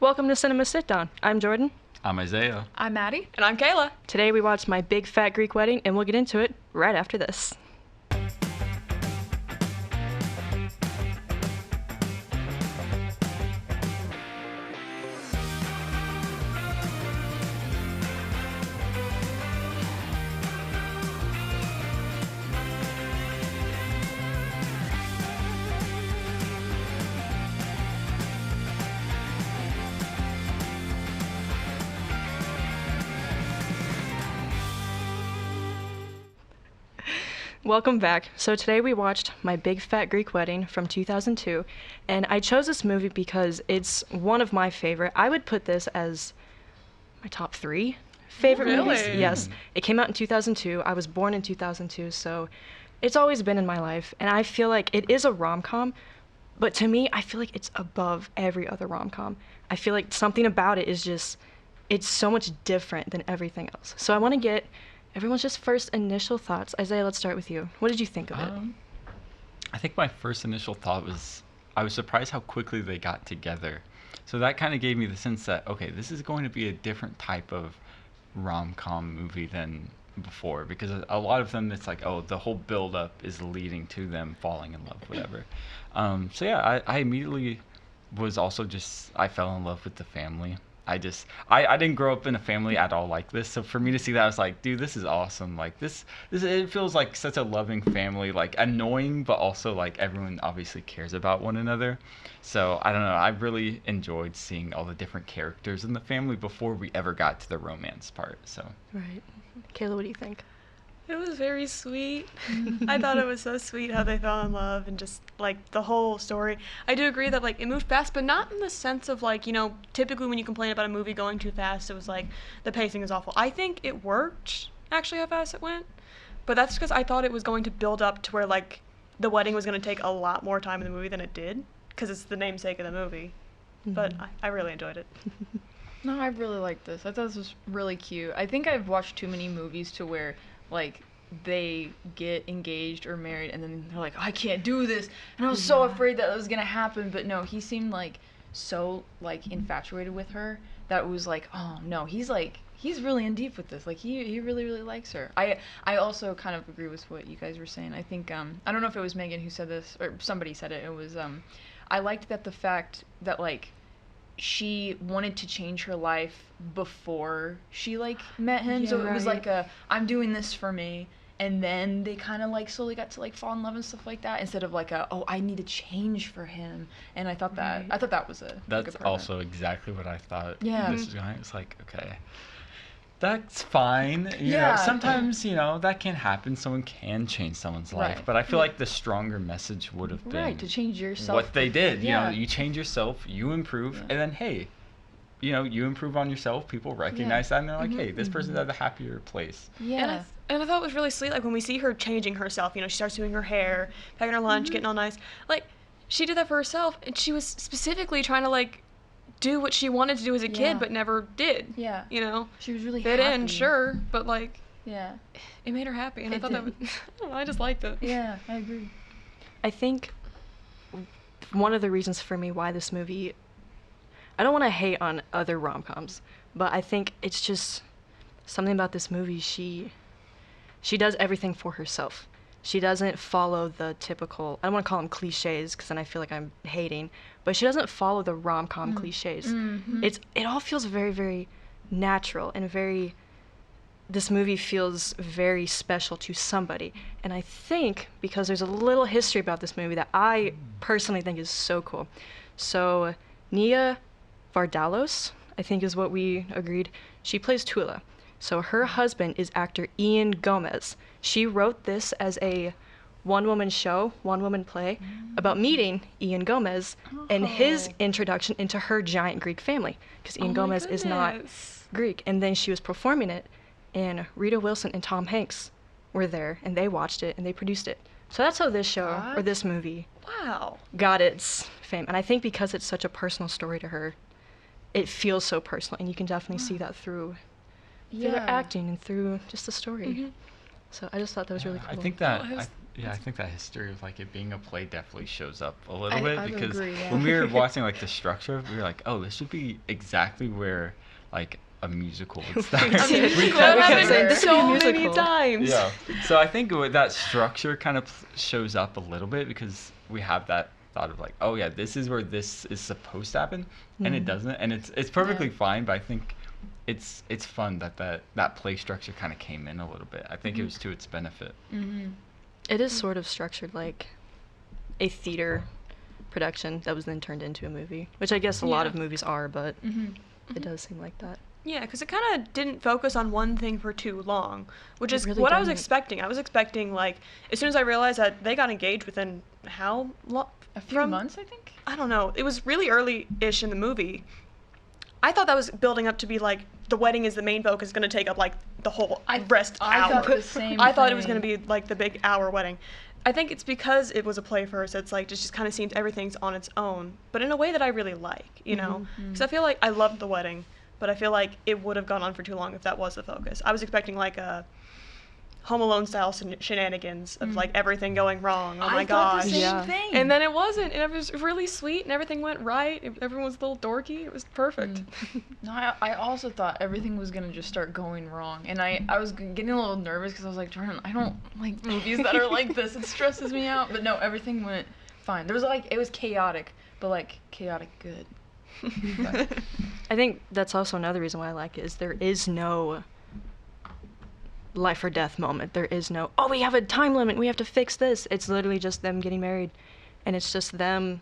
Welcome to Cinema Sitdown. I'm Jordan. I'm Isaiah. I'm Maddie. And I'm Kayla. Today we watched My Big Fat Greek Wedding, and we'll get into it right after this. Welcome back. So today we watched My Big Fat Greek Wedding from 2002, and I chose this movie because it's one of my favorite. I would put this as my top 3 favorite movies. Really? Yes. It came out in 2002. I was born in 2002, so it's always been in my life, and I feel like it is a rom-com, but to me, I feel like it's above every other rom-com. I feel like something about it is just, it's so much different than everything else. So I want to get everyone's just first initial thoughts. Isaiah, let's start with you. What did you think of it? I think my first initial thought was I was surprised how quickly they got together. So that kind of gave me the sense that, okay, this is going to be a different type of rom-com movie than before, because a lot of them, it's like, oh, the whole build-up is leading to them falling in love, whatever. So yeah, I immediately was also I fell in love with the family. I didn't grow up in a family at all like this, so for me to see that, I was like, dude, this is awesome. Like this it feels like such a loving family, like annoying, but also like everyone obviously cares about one another. So I don't know, I really enjoyed seeing all the different characters in the family before we ever got to the romance part. So Right. Kayla, what do you think? It was very sweet. I thought it was so sweet how they fell in love and just, like, the whole story. I do agree that, like, it moved fast, but not in the sense of, like, you know, typically when you complain about a movie going too fast, it was like, the pacing is awful. I think it worked, actually, how fast it went. But that's because I thought it was going to build up to where, like, the wedding was going to take a lot more time in the movie than it did, because it's the namesake of the movie. But I really enjoyed it. No, I really liked this. I thought this was really cute. I think I've watched too many movies to where, like, they get engaged or married and then they're like, oh, I can't do this. And I was so afraid that was going to happen. But no, he seemed like so, like, infatuated with her that it was like, oh, no, he's really in deep with this. Like, he really, really likes her. I also kind of agree with what you guys were saying. I think, I don't know if it was Megan who said this or somebody said it. It was, I liked that the fact that, like, she wanted to change her life before she, like, met him. Yeah, So it was right. like I'm doing this for me. And then they kind of, like, slowly got to, like, fall in love and stuff like that, instead of like oh, I need to change for him. And I thought that was a that's good part of also exactly what I thought. Yeah. This was going. It's like, okay, that's fine. You know, Yeah. sometimes, you know, that can happen. Someone can change someone's life. Right. But I feel like the stronger message would have it. been Right, to change yourself. what they did. Yeah. You know, you change yourself, you improve, Yeah. and then, hey, you know, you improve on yourself, people recognize that, and they're like, hey, this person's at a happier place. Yeah. And I thought it was really sweet, like, when we see her changing herself, you know, she starts doing her hair, packing her lunch, getting all nice. Like, she did that for herself, and she was specifically trying to, like, do what she wanted to do as a Yeah. kid, but never did. Yeah. You know? She was really Fit happy. in, sure, but, like, Yeah. it made her happy, and I It thought that was, did. I don't know, I just liked it. Yeah, I agree. I think one of the reasons for me why this movie, I don't want to hate on other rom-coms, but I think it's just something about this movie. She does everything for herself. She doesn't follow the typical, I don't want to call them cliches because then I feel like I'm hating, but she doesn't follow the rom-com cliches. Mm-hmm. It all feels very, very natural and very, this movie feels very special to somebody. And I think because there's a little history about this movie that I personally think is so cool. So Nia Vardalos, I think is what we agreed, she plays Tula. So her husband is actor Ian Gomez. She wrote this as a one-woman show, one-woman play about meeting Ian Gomez and his introduction into her giant Greek family, because Ian Gomez is not Greek. And then she was performing it, and Rita Wilson and Tom Hanks were there, and they watched it, and they produced it. So that's how this show, or this movie, Wow. got its fame. And I think because it's such a personal story to her, it feels so personal, and you can definitely see that through their acting and through just the story. So I just thought that was really cool. I think that Yeah, I think that history of like it being a play definitely shows up a little I bit would because agree, yeah. when we were watching like the structure, we were like, oh, this should be exactly where like a musical would start. We said- We we kinda- kept saying, this would be a so many musical. times. Yeah. So I think that structure kind of shows up a little bit because we have that thought of like, oh yeah, this is where this is supposed to happen, and it Mhm. doesn't, and it's perfectly Yeah. fine. But I think it's fun that play structure kind of came in a little bit. I think it was to its benefit. Mm-hmm. It is sort of structured like a theater production that was then turned into a movie, which I guess a lot Yeah. of movies are, but Mm-hmm. it does seem like that. Yeah, because it kind of didn't focus on one thing for too long, which It is really what I was doesn't. expecting. I was expecting, like, as soon as I realized that they got engaged within how long? A few months, I think. I don't know. It was really early-ish in the movie. I thought that was building up to be like the wedding is the main focus, going to take up like the whole rest I hour. thought the same I thought it was going to thing. be like the big hour wedding. I think it's because it was a play first. It's like it just kind of seems everything's on its own, but in a way that I really like, you know, because I feel like I loved the wedding, but I feel like it would have gone on for too long if that was the focus. I was expecting like a Home Alone style shenanigans of like everything going wrong. Oh my I thought gosh. the same Yeah. thing. And then it wasn't, and it was really sweet, and everything went right. Everyone was a little dorky. It was perfect. No, I also thought everything was gonna just start going wrong, and I was getting a little nervous because I was like, Jordan, I don't like movies that are like this. It stresses me out. But no, everything went fine. There was like it was chaotic, but like chaotic good. But, I think that's also another reason why I like it is there is no life or death moment. There is no, oh, we have a time limit, we have to fix this. It's literally just them getting married, and it's just them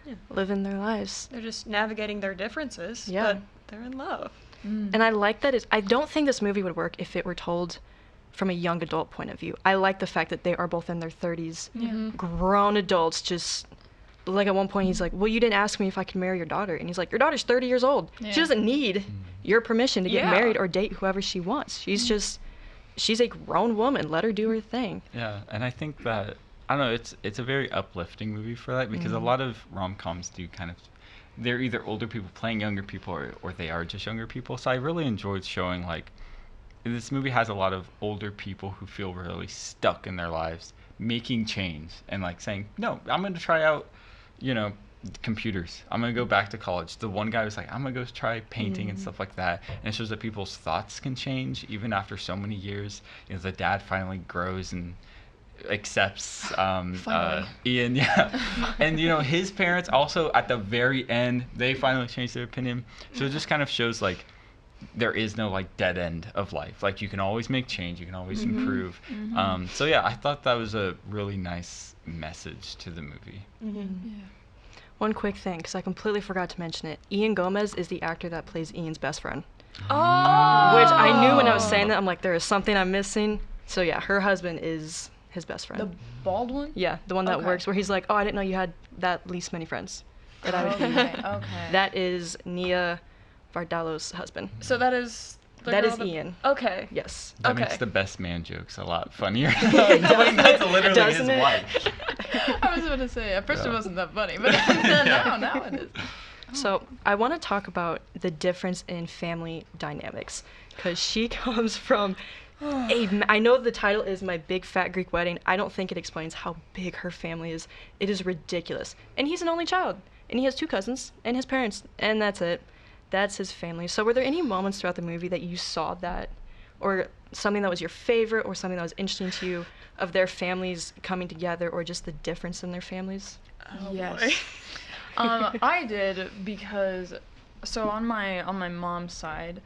Yeah. living their lives. They're just navigating their differences, Yeah. but they're in love. And I like that I don't think this movie would work if it were told from a young adult point of view. I like the fact that they are both in their 30s, yeah. grown adults, just like at one point he's like, well, you didn't ask me if I could marry your daughter. And he's like, your daughter's 30 years old. Yeah. She doesn't need your permission to get Yeah. married or date whoever she wants. She's a grown woman. Let her do her thing. Yeah, and I think that I don't know. It's a very uplifting movie for that because a lot of rom-coms do kind of they're either older people playing younger people or they are just younger people. So I really enjoyed showing like this movie has a lot of older people who feel really stuck in their lives, making change and like saying, no, I'm going to try out, you know, computers. I'm going to go back to college. The one guy was like, I'm going to go try painting and stuff like that. And it shows that people's thoughts can change even after so many years. You know, the dad finally grows and accepts Finally. Ian, yeah. And you know, his parents also at the very end, they finally changed their opinion. So it just kind of shows like there is no like dead end of life. Like you can always make change, you can always improve. So yeah, I thought that was a really nice message to the movie. Yeah. One quick thing, because I completely forgot to mention it. Ian Gomez is the actor that plays Ian's best friend. Oh! Which I knew when I was saying that. I'm like, there is something I'm missing. So yeah, her husband is his best friend. The bald one. Yeah, the one that Okay. works where he's like, oh, I didn't know you had that least many friends. That I would be. Okay. That is Nia Vardalo's husband. So that is. the That girl is Ian. Okay. Yes. That Okay. makes the best man jokes a lot funnier. That's literally Doesn't his it? wife. I was going to say at first it Yeah. wasn't that funny, but now it is. So I want to talk about the difference in family dynamics, because she comes from I know the title is My Big Fat Greek Wedding. I don't think it explains how big her family is. It is ridiculous. And he's an only child, and he has 2 cousins and his parents, and that's it. That's his family. So were there any moments throughout the movie that you saw that, or something that was your favorite, or something that was interesting to you of their families coming together, or just the difference in their families? Oh, Yes. boy. I did because so on my mom's side,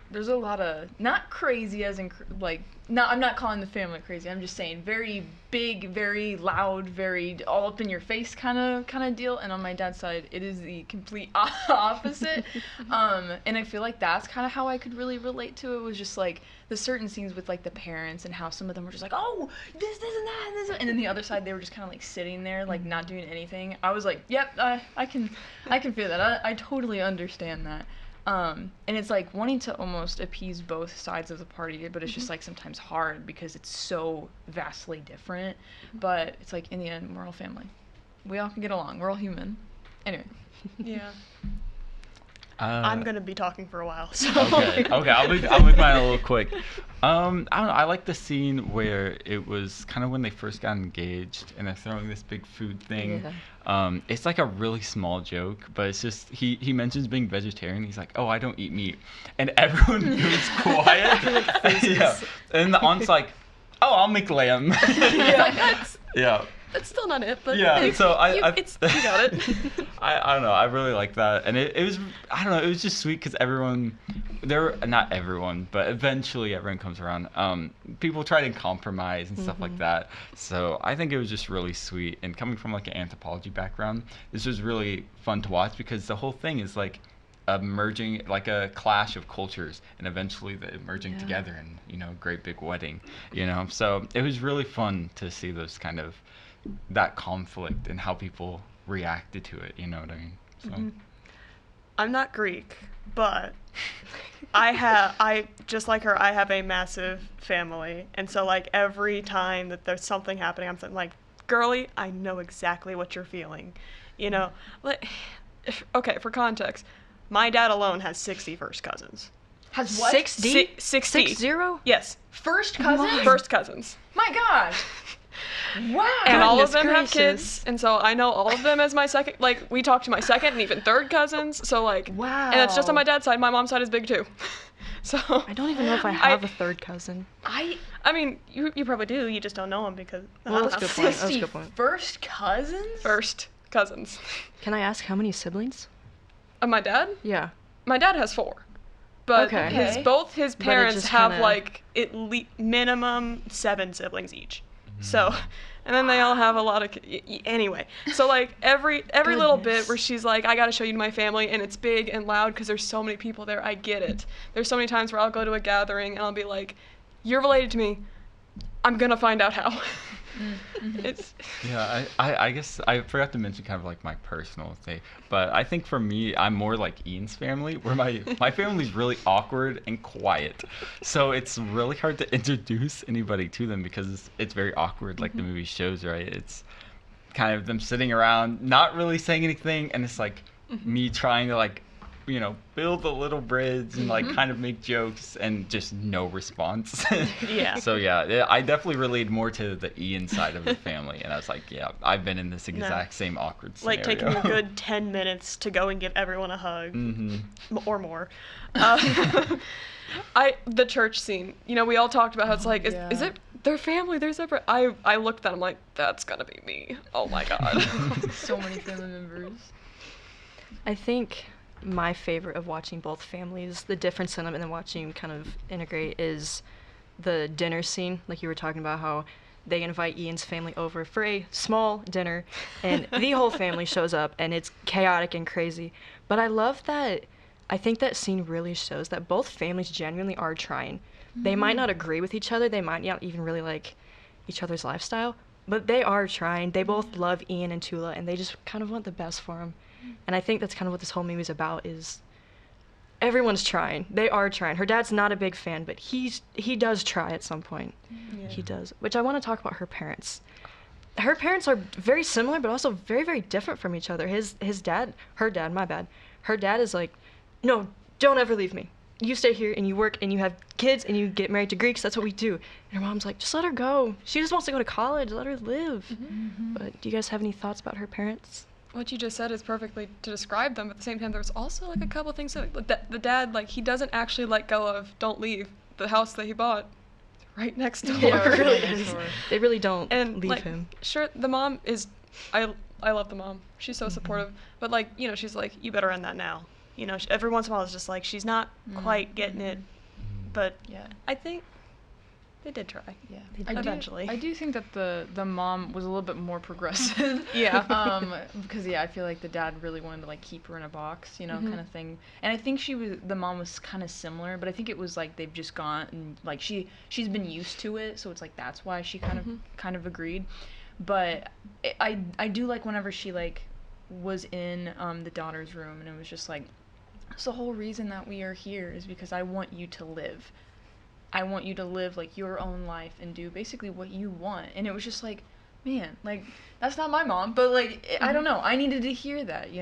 there's a lot of not crazy as in like not I'm not calling the family crazy. I'm just saying very big, very loud, very all up in your face kind of deal. And on my dad's side, it is the complete opposite. And I feel like that's kind of how I could really relate to it. Was just like the certain scenes with like the parents and how some of them were just like, oh, this and that, and this, and then the other side they were just kind of like sitting there like not doing anything. I was like, yep, I can feel that. I totally understand that. And it's like wanting to almost appease both sides of the party, but it's just like sometimes hard because it's so vastly different. But it's like in the end, we're all family. We all can get along. We're all human. Anyway. Yeah. I'm gonna be talking for a while. So Okay, I'll make mine a little quick. I don't know. I like the scene where it was kind of when they first got engaged, and they're throwing this big food thing. Yeah. It's like a really small joke, but it's just he mentions being vegetarian. He's like, "Oh, I don't eat meat," and everyone goes quiet. Yeah, and the aunt's like, "Oh, I'll make lamb." Yeah. that's still not it, but Yeah, so I you got it. I don't know. I really like that, and it was, I don't know. It was just sweet because everyone, not everyone, but eventually everyone comes around. People try to compromise and stuff like that. So I think it was just really sweet. And coming from like an anthropology background, this was really fun to watch because the whole thing is like a merging, like a clash of cultures, and eventually the merging together in great big wedding. So it was really fun to see those kind of that conflict and how people reacted to it. You know what I mean? So. I'm not Greek, but I just like her, I have a massive family, and so like every time that there's something happening, I'm like, girly, I know exactly what you're feeling, like, okay, for context, my dad alone has 60 first cousins. Has what? 60? 60. 60? Yes. First cousins? First cousins. My gosh. Wow. And all of Goodness them have gracious. kids, and so I know all of them as my second, like, we talk to my second and even third cousins, so, like, Wow. and it's just on my dad's side. My mom's side is big, too. So, I don't even know if I have a third cousin. I mean, you probably do, you just don't know them because, Well, that's a good point. That's a 60 good point. first cousins? first cousins. Can I ask how many siblings? My dad? Yeah. My dad has 4. But Okay. both his But it parents just have, kinda- like, at least minimum 7 siblings each. So, and then they all have a lot of, anyway. So, like, every little bit Goodness. where she's like, I gotta show you my family, and it's big and loud because there's so many people there, I get it. There's so many times where I'll go to a gathering and I'll be like, you're related to me, I'm gonna find out how. It's, Yeah, I guess I forgot to mention kind of like my personal thing, but I think for me, I'm more like Ian's family, where my family's really awkward and quiet, so it's really hard to introduce anybody to them because it's very awkward, like the movie shows, right? It's kind of them sitting around, not really saying anything, and it's like me trying to like, build a little bridge and like kind of make jokes and just no response. Yeah. So yeah, I definitely relate more to the Ian side of the family, and I was like, yeah, I've been in this exact same awkward scenario. like, taking a good 10 minutes to go and give everyone a hug. Or more. The church scene, we all talked about how it's like, is it their family, they're separate? I looked at them like, that's gonna be me. Oh my god. So many family members. I think my favorite of watching both families, the difference in them and then watching kind of integrate, is the dinner scene. Like you were talking about how they invite Ian's family over for a small dinner, and the whole family shows up, and it's chaotic and crazy. But I love that. I think that scene really shows that both families genuinely are trying. They might not agree with each other. They might not even really like each other's lifestyle, but they are trying. They both love Ian and Tula, and they just kind of want the best for him. And I think that's kind of what this whole movie is about, is everyone's trying. They are trying. Her dad's not a big fan, but he does try at some point. Yeah. He does. Which I want to talk about her parents. Her parents are very similar, but also very, very different from each other. Her dad is like, no, don't ever leave me. You stay here and you work and you have kids and you get married to Greeks. That's what we do. And her mom's like, just let her go. She just wants to go to college. Let her live. But do you guys have any thoughts about her parents? What you just said is perfectly to describe them. At the same time, there's also like a couple things that the dad, like, he doesn't actually let go of don't leave the house that he bought right next door. Yeah, it really Next is. door. They really don't And leave like, him. sure, the mom is, I love the mom. She's so supportive. But like, she's like, you better end that now. Every once in a while it's just like, she's not quite getting it. But Yeah. I think they did try. Yeah. Eventually. I do think that the mom was a little bit more progressive. Yeah. Because I feel like the dad really wanted to like keep her in a box, kind of thing. And I think the mom was kind of similar, but I think it was like they've just gone and like she's been used to it, so it's like that's why she kind of agreed. But I do like whenever she like was in the daughter's room, and it was just like, that's the whole reason that we are here is because I want you to live. I want you to live like your own life and do basically what you want. And it was just like, man, like that's not my mom, but like I don't know, I needed to hear that,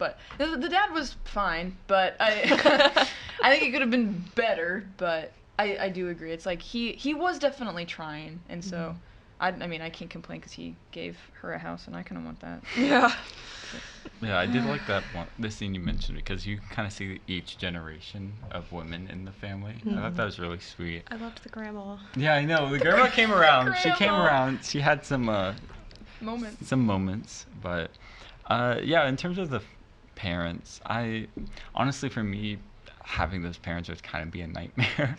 But the dad was fine, but I I think it could have been better. But I do agree. It's like he was definitely trying, and so I mean I can't complain because he gave her a house, and I kind of want that. Yeah. Yeah, I did like that one, the scene you mentioned, because you kind of see each generation of women in the family. I thought that was really sweet. I loved the grandma. Yeah, I know. The grandma came around. She came Grandma. around. She had some Moments. but yeah, in terms of the parents, I honestly, for me, having those parents would kind of be a nightmare.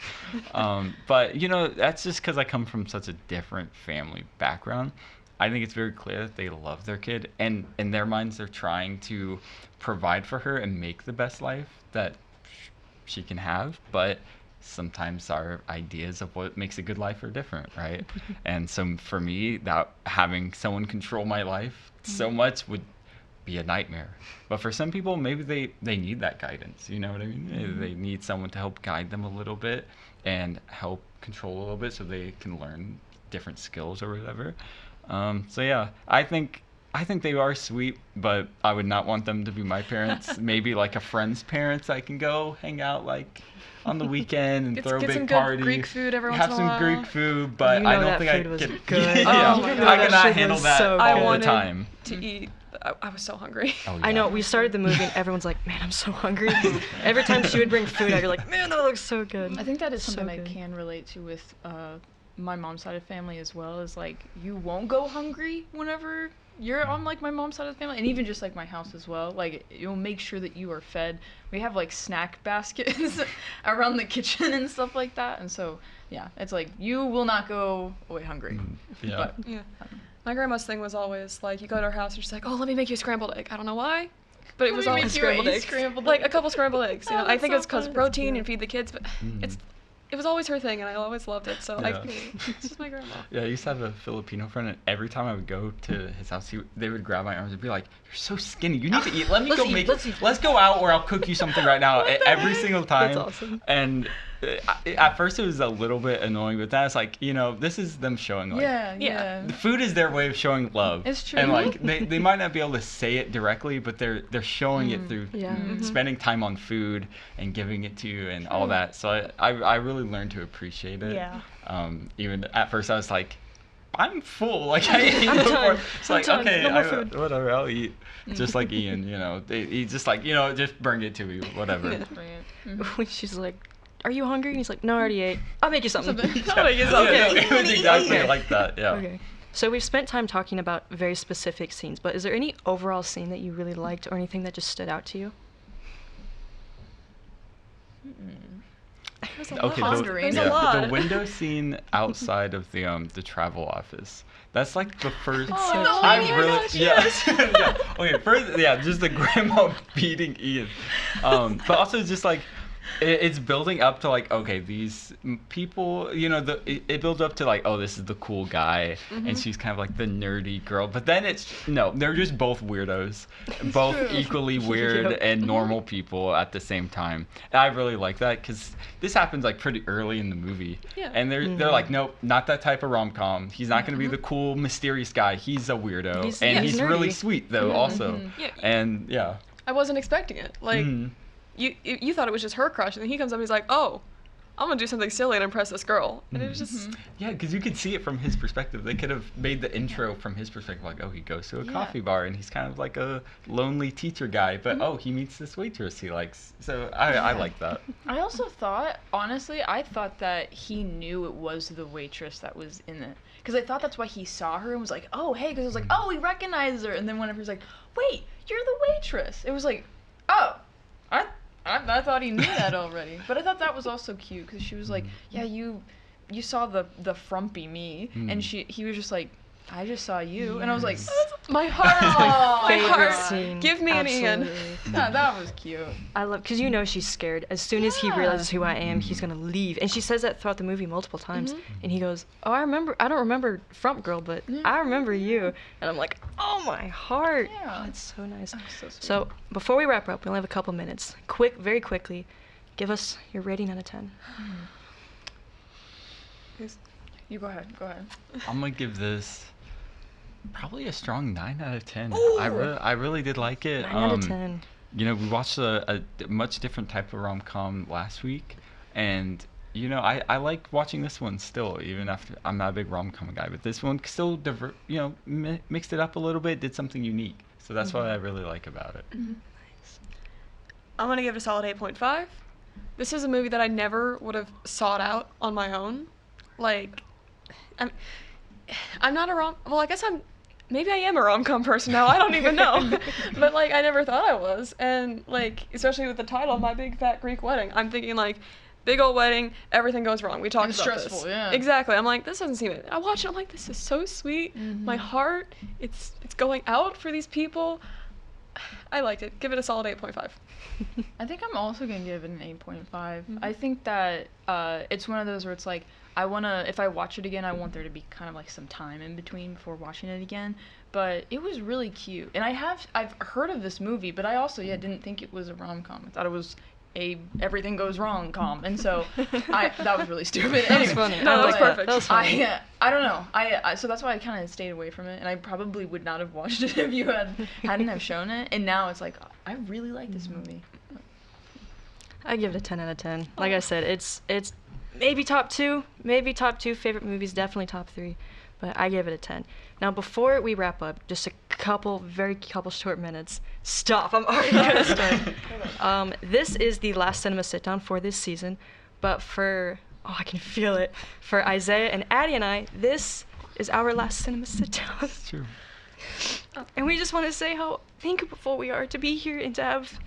But you know, that's just because I come from such a different family background. I think it's very clear that they love their kid, and in their minds, they're trying to provide for her and make the best life that she can have. But sometimes our ideas of what makes a good life are different, right? And so for me, that having someone control my life so much would be a nightmare. But for some people, maybe they need that guidance. You know what I mean? Maybe they need someone to help guide them a little bit and help control a little bit so they can learn different skills or whatever. So yeah, I think they are sweet, but I would not want them to be my parents. Maybe like a friend's parents I can go hang out like on the weekend and throw a Get big some good party. Greek food every once have in a some while. Greek food, but You know I don't that think food I was could. good. Yeah, Oh my I God. cannot That shit handle was that so all good. the wanted time. to eat. I was so hungry. Oh, I yeah. know, we started the movie and everyone's like, man, I'm so hungry. Every time she would bring food, I'd be like, man, that looks so good. I think that is So something I good. can relate to with my mom's side of family as well. Is like you won't go hungry whenever you're on like my mom's side of the family, and even just like my house as well. Like you'll make sure that you are fed. We have like snack baskets around the kitchen and stuff like that, and so yeah, it's like you will not go away hungry. Yeah. But Yeah. My grandma's thing was always like, you go to her house and she's like, oh, let me make you a scrambled egg. I don't know why, but it was Let me always make you a scrambled eggs. scrambled Like egg. a couple scrambled eggs. You know, Oh, I that's think so it's because fun. protein That's and feed the kids, but it was always her thing, and I always loved it. So Yeah. it's just my grandma. Yeah, I used to have a Filipino friend, and every time I would go to his house, they would grab my arms and be like, "You're so skinny. You need to eat. Let me go make. Let's go out, or I'll cook you something right now." Every single time. That's awesome. And at first, it was a little bit annoying, but then it's like, you know, this is them showing like. yeah. The food is their way of showing love. It's true. And like they might not be able to say it directly, but they're showing it through Yeah. spending time on food and giving it to you and all that. So I really learned to appreciate it. Yeah. Even at first I was like, I'm full. Like I ate I'm before. done. It's I'm like done. okay, No more food. whatever. I'll eat. Just like Ian, you know. He's just like, you know, just bring it to me, whatever. When she's like, are you hungry? And he's like, no, I already ate. I'll make you something. I'll make you something. Yeah, no, it was exactly Okay. like that. Yeah. Okay. So we've spent time talking about very specific scenes, but is there any overall scene that you really liked or anything that just stood out to you? There's a Okay, lot. Pondering. There's yeah, a lot. the window scene outside of the travel office. That's like the first. so I cute. really, gosh, yeah. Yeah. Okay, first, yeah, just the grandma beating Ian, but also just like it's building up to like, okay, these people, you know, it builds up to like, oh, this is the cool guy, and she's kind of like the nerdy girl. But then they're just both weirdos, both true. equally weird Yep. and normal people at the same time. And I really like that because this happens like pretty early in the movie, Yeah. and they're like, nope, not that type of rom-com. He's not gonna be the cool, mysterious guy. He's a weirdo, He's- and yeah, he's he's really nerdy. sweet though, also. Yeah. And yeah. I wasn't expecting it. Like, Mhm. you thought it was just her crush, and then he comes up and he's like, oh, I'm gonna do something silly and impress this girl. And it was just, Yeah, because you could see it from his perspective. They could have made the intro from his perspective, like, oh, he goes to a coffee bar and he's kind of like a lonely teacher guy, but oh, he meets this waitress he likes. So I like that. I also thought, honestly, I thought that he knew it was the waitress that was in it. Because I thought that's why he saw her and was like, oh, hey, because it was like, oh, he recognizes her. And then whenever he's like, wait, you're the waitress. It was like, oh, I thought he knew that already. But I thought that was also cute because she was like, yeah, you saw the frumpy me. And he was just like, I just saw you. And I was like, my heart, my Favorite heart. scene. Give me an Ian. Absolutely. yeah, that was cute. I love, because you know she's scared. As soon as he Yeah. realizes who I am, he's gonna leave. And she says that throughout the movie multiple times. And he goes, oh, I don't remember Frump Girl, but I remember you. And I'm like, oh, my heart. Yeah. Oh, it's so nice. So sweet. So before we wrap up, we only have a couple minutes. Very quickly, give us your rating out of 10. You go ahead. I'm gonna give this probably a strong 9 out of 10. Ooh. I really did like it. 9 out of 10. we watched a much different type of rom-com last week, and I like watching this one still, even after I'm not a big rom-com guy, but this one still mixed it up a little bit, did something unique. So that's what I really like about it. I'm gonna give it a solid 8.5. This is a movie that I never would have sought out on my own. Like, I'm not a well, I guess maybe I am a rom-com person now. I don't even know. But like, I never thought I was, and like, especially with the title, My Big Fat Greek Wedding, I'm thinking like, big old wedding, everything goes wrong. We talked It's about stressful, this. yeah. Exactly. I'm like, this doesn't seem it. I watch it. I'm like, this is so sweet. My heart, it's going out for these people. I liked it. Give it a solid 8.5. I think I'm also gonna give it an 8.5. I think that it's one of those where it's like, if I watch it again, I want there to be kind of like some time in between before watching it again. But it was really cute, and I've heard of this movie, but I also didn't think it was a rom-com. I thought it was a everything goes wrong com, and so that was really stupid. That was funny. No, that was But perfect. That was funny. I don't know. So that's why I kind of stayed away from it, and I probably would not have watched it if you hadn't have shown it. And now it's like I really like this movie. I give it a 10 out of 10. Like I said, it's maybe top two favorite movies, definitely top 3, but I give it a 10. Now, before we wrap up, just a couple short minutes. Stop, I'm already gonna start. This is the last cinema sit-down for this season, but I can feel it. For Isaiah and Addie and I, this is our last cinema sit-down. It's true. And we just want to say how thankful we are to be here and to have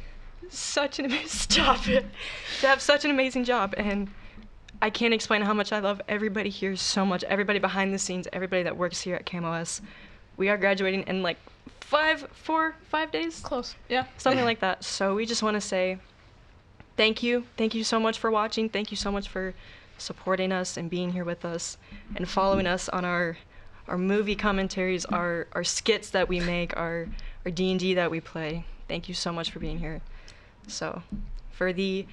such an amazing job. And I can't explain how much I love everybody here so much. Everybody behind the scenes, everybody that works here at CamOS. We are graduating in like 5 days? Close. Yeah, something like that. So we just want to say thank you. Thank you so much for watching. Thank you so much for supporting us and being here with us and following us on our movie commentaries, our skits that we make, our D&D that we play. Thank you so much for being here. So for the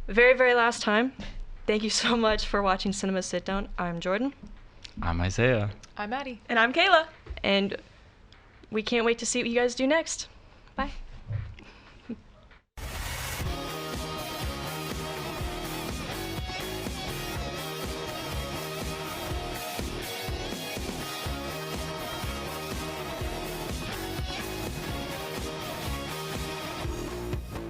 very, very last time, thank you so much for watching Cinema Sit Down. I'm Jordan. I'm Isaiah. I'm Maddie. And I'm Kayla. And we can't wait to see what you guys do next. Bye.